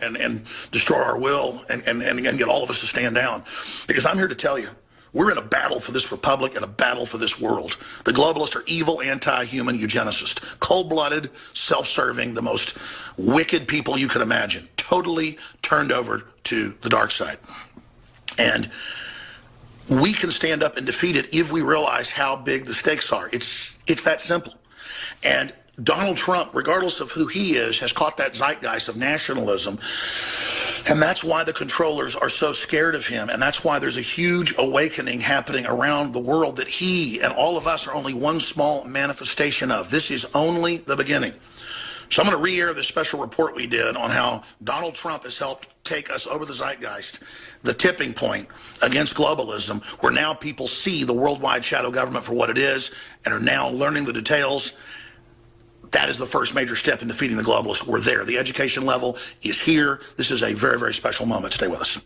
now and destroy our will and get all of us to stand down. Because I'm here to tell you, we're in a battle for this republic and a battle for this world. The globalists are evil, anti-human eugenicists, cold-blooded, self-serving, the most wicked people you could imagine, totally turned over to the dark side. And we can stand up and defeat it if we realize how big the stakes are. It's that simple. And Donald Trump, regardless of who he is, has caught that zeitgeist of nationalism. And that's why the controllers are so scared of him. And that's why there's a huge awakening happening around the world that he and all of us are only one small manifestation of. This is only the beginning. So I'm going to re-air this special report we did on how Donald Trump has helped take us over the zeitgeist, the tipping point against globalism, where now people see the worldwide shadow government for what it is and are now learning the details. That is the first major step in defeating the globalists. We're there. The education level is here. This is a very, very special moment. Stay with us.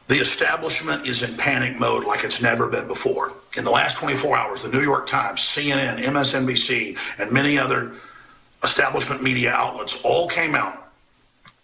The establishment is in panic mode like it's never been before. In the last 24 hours, the New York Times, CNN, MSNBC, and many other establishment media outlets all came out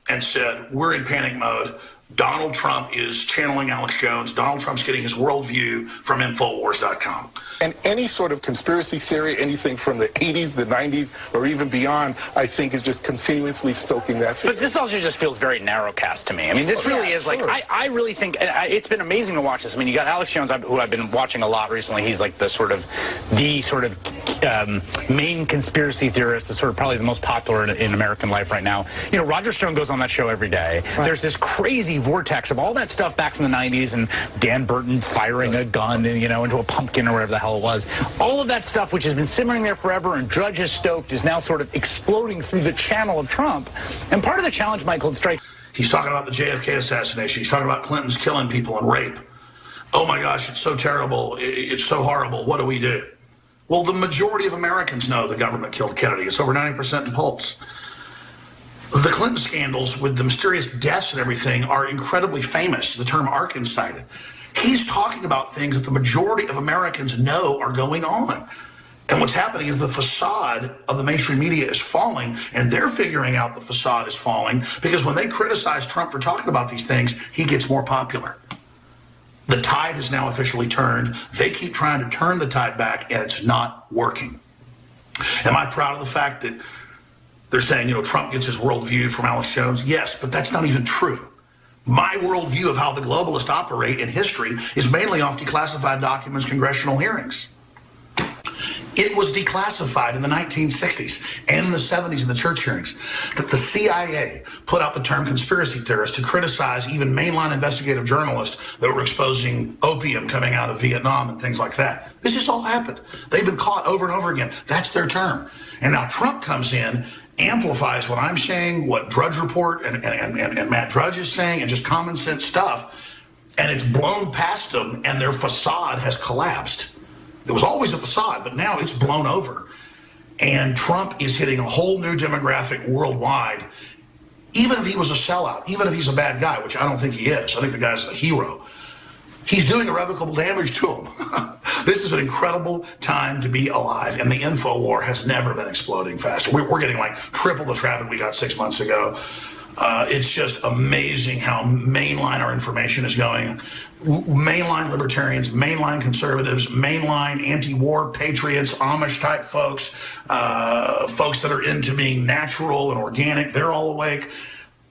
and said, we're in panic mode. Donald Trump is channeling Alex Jones. Donald Trump's getting his worldview from Infowars.com. And any sort of conspiracy theory, anything from the 80s, the 90s, or even beyond, I think is just continuously stoking that fear. But this also just feels very narrowcast to me. I mean, this really is like, I really think, it's been amazing to watch this. I mean, you got Alex Jones, who I've been watching a lot recently. He's like the sort of main conspiracy theorist, the sort of probably the most popular in American life right now. You know, Roger Stone goes on that show every day. Right. There's this crazy vortex of all that stuff back from the 90s and Dan Burton firing a gun, you know, into a pumpkin or whatever the hell it was. All of that stuff, which has been simmering there forever and Drudge has stoked, is now sort of exploding through the channel of Trump. And part of the challenge, Michael, strikes. He's talking about the JFK assassination. He's talking about Clinton's killing people and rape. Oh my gosh, it's so terrible. It's so horrible. What do we do? Well, the majority of Americans know the government killed Kennedy. It's over 90% in polls. The Clinton scandals with the mysterious deaths and everything are incredibly famous. The term Arkin cited. He's talking about things that the majority of Americans know are going on. And what's happening is the facade of the mainstream media is falling, and they're figuring out the facade is falling because when they criticize Trump for talking about these things, he gets more popular. The tide has now officially turned. They keep trying to turn the tide back, and it's not working. Am I proud of the fact that they're saying, you know, Trump gets his worldview from Alex Jones? Yes, but that's not even true. My worldview of how the globalists operate in history is mainly off declassified documents, congressional hearings. It was declassified in the 1960s and in the 70s in the church hearings that the CIA put out the term conspiracy theorist to criticize even mainline investigative journalists that were exposing opium coming out of Vietnam and things like that. This has all happened. They've been caught over and over again. That's their term. And now Trump comes in, amplifies what I'm saying, what Drudge Report and Matt Drudge is saying, and just common sense stuff, and it's blown past them, and their facade has collapsed. It was always a facade, but now it's blown over. And Trump is hitting a whole new demographic worldwide, even if he was a sellout, even if he's a bad guy, which I don't think he is. I think the guy's a hero. He's doing irrevocable damage to him. This is an incredible time to be alive, and the info war has never been exploding faster. We're getting like triple the traffic we got 6 months ago. It's just amazing how mainline our information is going. Mainline libertarians, mainline conservatives, mainline anti-war patriots, Amish-type folks, folks that are into being natural and organic, they're all awake.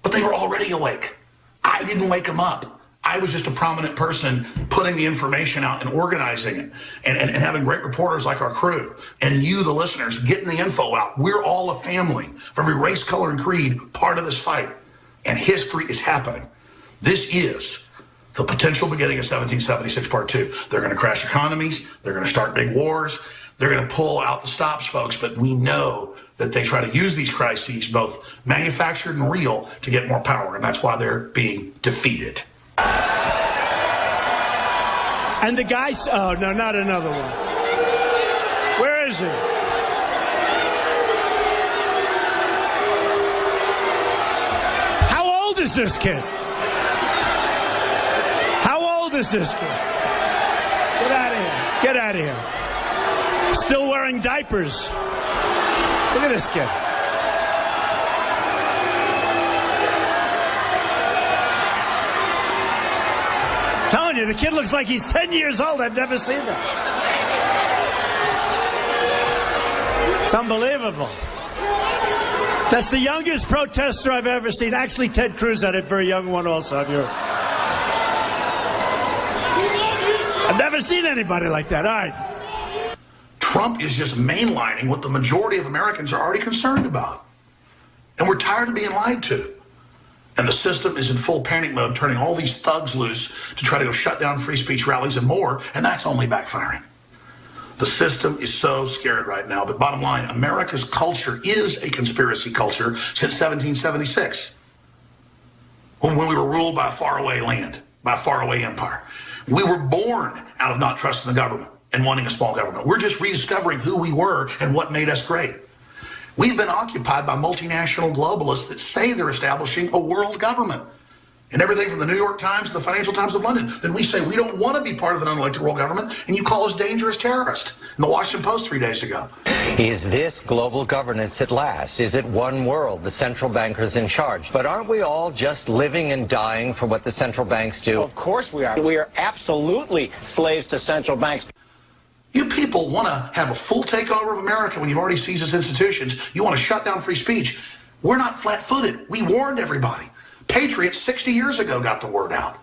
But they were already awake. I didn't wake them up. I was just a prominent person putting the information out and organizing it and having great reporters like our crew and you, the listeners, getting the info out. We're all a family from every race, color, and creed, part of this fight. And history is happening. This is the potential beginning of 1776 Part 2. They're going to crash economies. They're going to start big wars. They're going to pull out the stops, folks. But we know that they try to use these crises, both manufactured and real, to get more power. And that's why they're being defeated. And the guy, oh, no, not another one. Where is he? How old is this kid? How old is this kid? Get out of here. Get out of here. Still wearing diapers. Look at this kid. Telling you, the kid looks like he's 10 years old. I've never seen that. It's unbelievable. That's the youngest protester I've ever seen. Actually, Ted Cruz had a very young one also. I've never seen anybody like that. All right. Trump is just mainlining what the majority of Americans are already concerned about. And we're tired of being lied to. And the system is in full panic mode, turning all these thugs loose to try to go shut down free speech rallies and more, and that's only backfiring. The system is so scared right now, but bottom line, America's culture is a conspiracy culture since 1776, when we were ruled by a faraway land, by a faraway empire. We were born out of not trusting the government and wanting a small government. We're just rediscovering who we were and what made us great. We've been occupied by multinational globalists that say they're establishing a world government. And everything from the New York Times to the Financial Times of London. Then we say we don't want to be part of an unelected world government, and you call us dangerous terrorists. In the Washington Post 3 days ago. Is this global governance at last? Is it one world, the central bankers in charge? But aren't we all just living and dying for what the central banks do? Of course we are. We are absolutely slaves to central banks. You people want to have a full takeover of America when you've already seized its institutions. You want to shut down free speech. We're not flat-footed. We warned everybody. Patriots 60 years ago got the word out.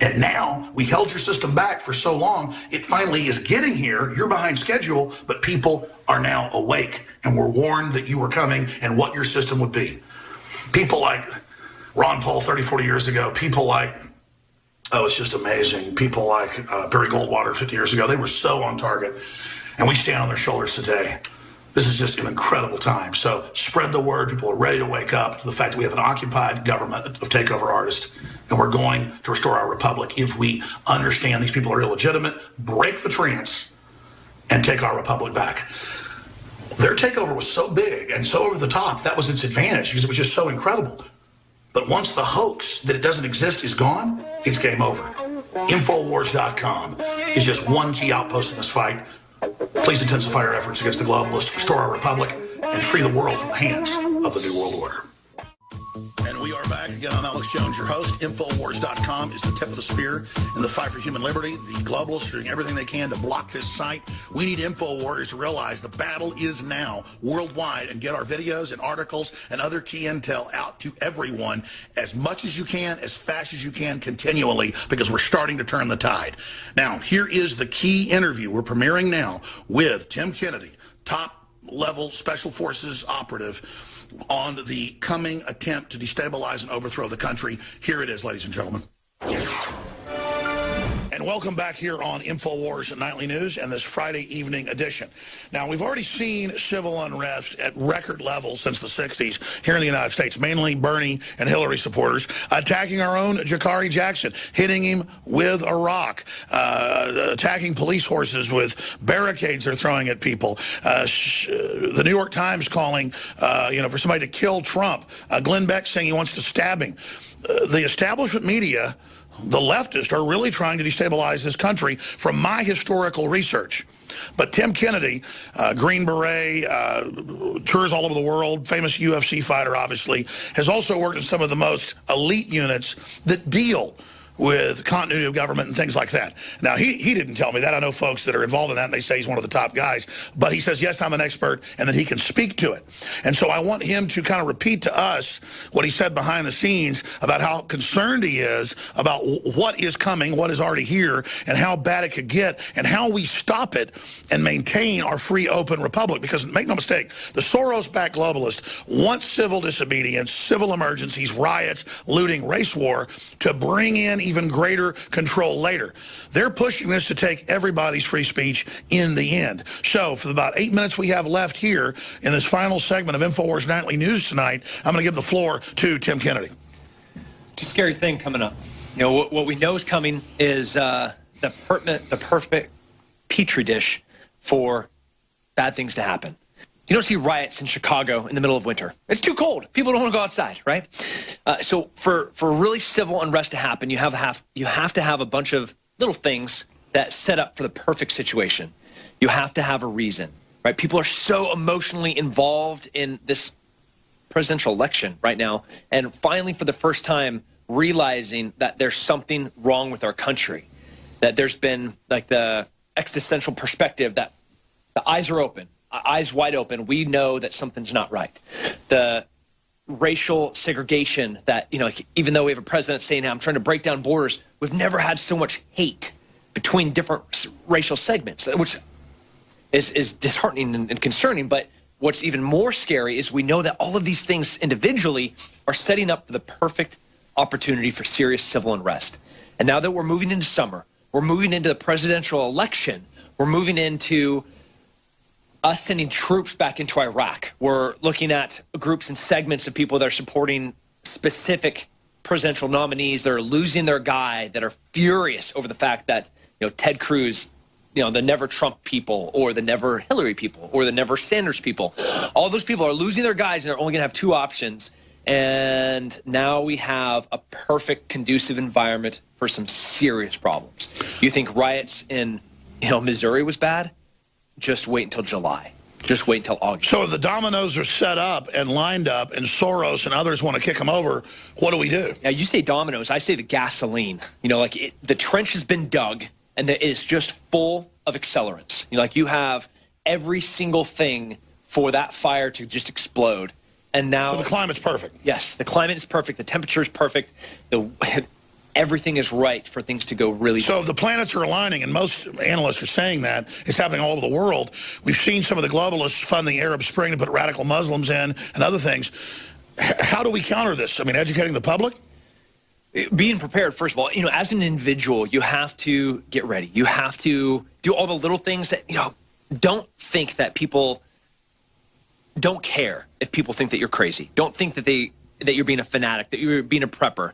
And now we held your system back for so long, it finally is getting here. You're behind schedule, but people are now awake and were warned that you were coming and what your system would be. People like Ron Paul 30, 40 years ago, people like, oh, it's just amazing. People like Barry Goldwater 50 years ago, they were so on target. And we stand on their shoulders today. This is just an incredible time. So spread the word. People are ready to wake up to the fact that we have an occupied government of takeover artists, and we're going to restore our republic if we understand these people are illegitimate, break the trance, and take our republic back. Their takeover was so big and so over the top, that was its advantage because it was just so incredible. But once the hoax that it doesn't exist is gone, it's game over. Infowars.com is just one key outpost in this fight. Please intensify our efforts against the globalists, restore our republic, and free the world from the hands of the New World Order. And we are back again. I'm Alex Jones, your host. Infowars.com is the tip of the spear in the fight for human liberty. The globalists are doing everything they can to block this site. We need Infowars to realize the battle is now worldwide and get our videos and articles and other key intel out to everyone as much as you can, as fast as you can, continually, because we're starting to turn the tide. Now, here is the key interview we're premiering now with Tim Kennedy, top-level Special Forces operative, on the coming attempt to destabilize and overthrow the country. Here it is, ladies and gentlemen. And welcome back here on InfoWars Nightly News and this Friday evening edition. Now, we've already seen civil unrest at record levels since the 60s here in the United States, mainly Bernie and Hillary supporters, attacking our own Jakari Jackson, hitting him with a rock, attacking police horses with barricades they're throwing at people. The New York Times calling, for somebody to kill Trump. Glenn Beck saying he wants to stab him. The establishment media, the leftists, are really trying to destabilize this country from my historical research. But Tim Kennedy, Green Beret, tours all over the world, famous UFC fighter, obviously, has also worked in some of the most elite units that deal with continuity of government and things like that. Now, he didn't tell me that. I know folks that are involved in that, and they say he's one of the top guys. But he says, yes, I'm an expert, and that he can speak to it. And so I want him to kind of repeat to us what he said behind the scenes about how concerned he is about what is coming, what is already here, and how bad it could get, and how we stop it and maintain our free, open republic. Because make no mistake, the Soros-backed globalists want civil disobedience, civil emergencies, riots, looting, race war to bring in even greater control later. They're pushing this to take everybody's free speech in the end. So for about 8 minutes we have left here in this final segment of InfoWars Nightly News tonight, I'm going to give the floor to Tim Kennedy. It's a scary thing coming up. You know, what we know is coming is the perfect petri dish for bad things to happen. You don't see riots in Chicago in the middle of winter. It's too cold. People don't want to go outside, right? So for really civil unrest to happen, you have to have a bunch of little things that set up for the perfect situation. You have to have a reason. right? People are so emotionally involved in this presidential election right now, and finally, for the first time, realizing that there's something wrong with our country, that there's been like the existential perspective that the eyes are open, eyes wide open. We know that something's not right. The racial segregation that, you know, even though we have a president saying, I'm trying to break down borders, we've never had so much hate between different racial segments, which is disheartening and concerning. But what's even more scary is we know that all of these things individually are setting up for the perfect opportunity for serious civil unrest. And now that we're moving into summer, we're moving into the presidential election, we're moving into us sending troops back into Iraq. We're looking at groups and segments of people that are supporting specific presidential nominees that are losing their guy, that are furious over the fact that, you know, Ted Cruz, you know, the never Trump people or the never Hillary people or the never Sanders people, all those people are losing their guys and they're only going to have two options. And now we have a perfect, conducive environment for some serious problems. You think riots in, you know, Missouri was bad? Just wait until July. Just wait until August. So if the dominoes are set up and lined up and Soros and others want to kick them over, what do we do? Now, you say dominoes, I say the gasoline. You know, like the trench has been dug and it is just full of accelerants. You know, like you have every single thing for that fire to just explode. And now, so the climate's perfect. Yes, the climate is perfect. The temperature is perfect. Everything is right for things to go really So if the planets are aligning, and most analysts are saying that, it's happening all over the world. We've seen some of the globalists fund the Arab Spring to put radical Muslims in and other things. How do we counter this? I mean, educating the public? Being prepared, first of all, you know, as an individual, you have to get ready. You have to do all the little things that, you know, don't think that people don't care if people think that you're crazy. Don't think that that you're being a fanatic, that you're being a prepper.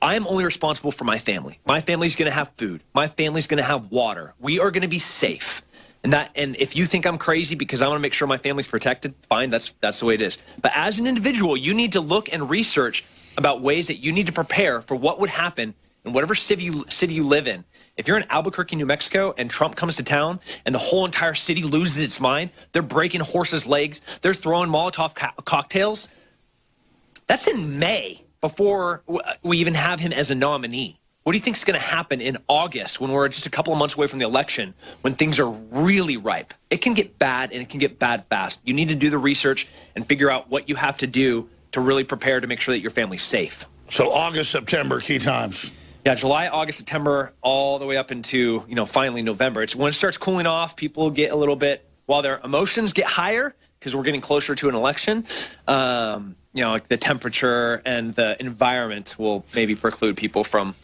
I am only responsible for my family. My family's going to have food. My family's going to have water. We are going to be safe. And if you think I'm crazy because I want to make sure my family's protected, fine, that's the way it is. But as an individual, you need to look and research about ways that you need to prepare for what would happen in whatever city you live in. If you're in Albuquerque, New Mexico, and Trump comes to town and the whole entire city loses its mind, they're breaking horses' legs, they're throwing Molotov cocktails, that's in May, before we even have him as a nominee. What do you think is going to happen in August when we're just a couple of months away from the election, when things are really ripe? It can get bad, and it can get bad fast. You need to do the research and figure out what you have to do to really prepare to make sure that your family's safe. So August, September, key times. Yeah, July, August, September, all the way up into, you know, finally November. It's when it starts cooling off, people get a little bit, while their emotions get higher, because we're getting closer to an election, you know, like the temperature and the environment will maybe preclude people from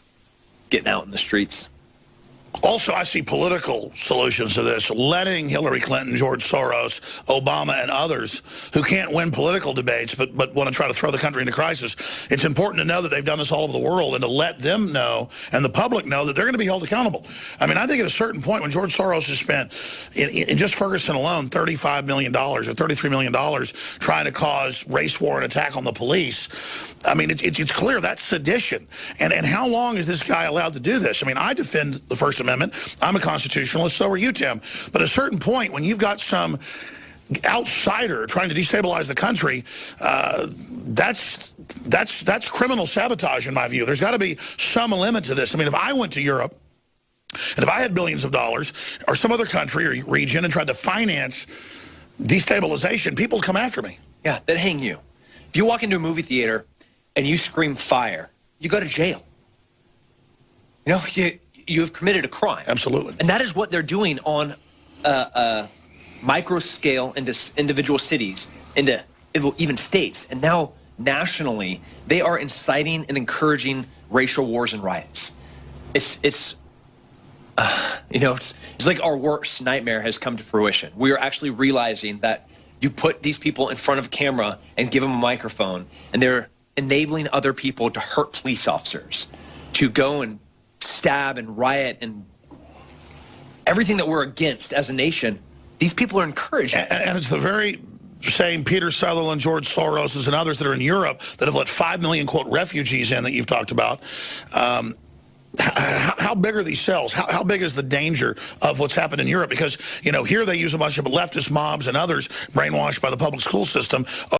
getting out in the streets. Also, I see political solutions to this, letting Hillary Clinton, George Soros, Obama, and others who can't win political debates but want to try to throw the country into crisis. It's important to know that they've done this all over the world and to let them know and the public know that they're going to be held accountable. I mean, I think at a certain point when George Soros has spent, in just Ferguson alone, $35 million or $33 million trying to cause race war and attack on the police, I mean, it's clear that's sedition. And how long is this guy allowed to do this? I mean, I defend the First Amendment. I'm a constitutionalist, so are you, Tim. But at a certain point, when you've got some outsider trying to destabilize the country, that's criminal sabotage in my view. There's got to be some limit to this. I mean, if I went to Europe and if I had billions of dollars or some other country or region and tried to finance destabilization, people would come after me. Yeah, they'd hang you. If you walk into a movie theater and you scream fire, you go to jail. You know, you have committed a crime. Absolutely. And that is what they're doing on a micro scale into individual cities, into even states. And now nationally, they are inciting and encouraging racial wars and riots. It's like our worst nightmare has come to fruition. We are actually realizing that you put these people in front of a camera and give them a microphone, and they're enabling other people to hurt police officers, to go and stab and riot and everything that we're against as a nation. These people are encouraged. And it's the very same Peter Sutherland, George Soros, and others that are in Europe that have let 5 million, quote, refugees in that you've talked about. how big are these cells? How big is the danger of what's happened in Europe? Because, you know, here they use a bunch of leftist mobs and others brainwashed by the public school system.